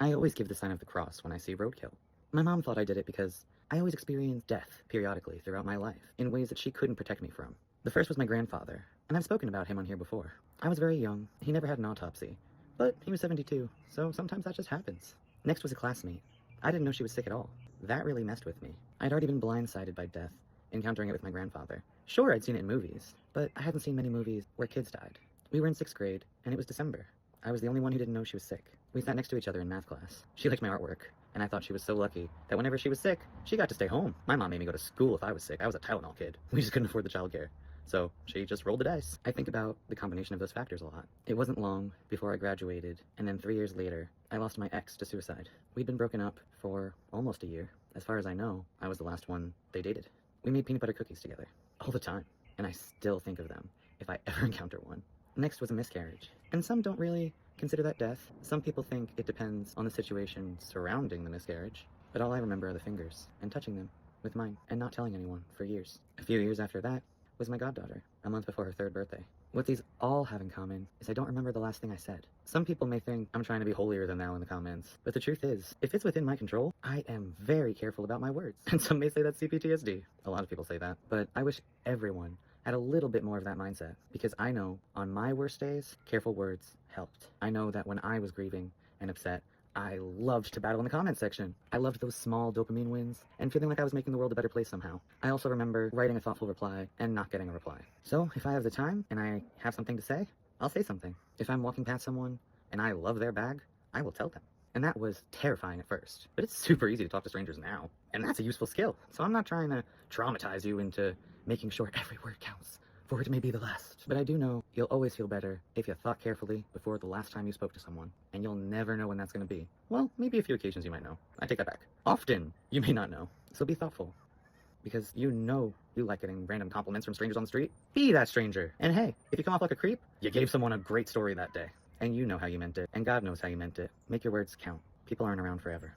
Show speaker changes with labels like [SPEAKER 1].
[SPEAKER 1] I always give the sign of the cross when I see roadkill. My mom thought I did it because I always experienced death periodically throughout my life in ways that she couldn't protect me from. The first was my grandfather, and I've spoken about him on here before. I was very young, he never had an autopsy, but he was 72, so sometimes that just happens. Next was a classmate. I didn't know she was sick at all. That really messed with me. I'd already been blindsided by death, encountering it with my grandfather. Sure, I'd seen it in movies, but I hadn't seen many movies where kids died. We were in 6th grade, and it was December. I was the only one who didn't know she was sick. We sat next to each other in math class. She liked my artwork, and I thought she was so lucky that whenever she was sick, she got to stay home. My mom made me go to school if I was sick. I was a Tylenol kid. We just couldn't afford the childcare. So she just rolled the dice. I think about the combination of those factors a lot. It wasn't long before I graduated, and then 3 years later, I lost my ex to suicide. We'd been broken up for almost a year. As far as I know, I was the last one they dated. We made peanut butter cookies together, all the time, and I still think of them if I ever encounter one. Next was a miscarriage, and some don't really consider that death. Some people think it depends on the situation surrounding the miscarriage, but all I remember are the fingers and touching them with mine and not telling anyone for years. A few years after that was my goddaughter, a month before her 3rd birthday. What these all have in common is I don't remember the last thing I said. Some people may think I'm trying to be holier than thou in the comments, but the truth is, if it's within my control, I am very careful about my words. And some may say that's CPTSD. A lot of people say that, but I wish everyone had a little bit more of that mindset, because I know on my worst days, careful words helped. I know that when I was grieving and upset, I loved to battle in the comment section. I loved those small dopamine wins and feeling like I was making the world a better place somehow. I also remember writing a thoughtful reply and not getting a reply. So if I have the time and I have something to say, I'll say something. If I'm walking past someone and I love their bag, I will tell them. And that was terrifying at first, but it's super easy to talk to strangers now. And that's a useful skill. So I'm not trying to traumatize you into making sure every word counts, for it may be the last. But I do know you'll always feel better if you thought carefully before the last time you spoke to someone, and you'll never know when that's going to be. Well, maybe a few occasions you might know. I take that back. Often, you may not know. So be thoughtful, because you know you like getting random compliments from strangers on the street. Be that stranger. And hey, if you come off like a creep, you gave someone a great story that day. And you know how you meant it, and God knows how you meant it. Make your words count. People aren't around forever.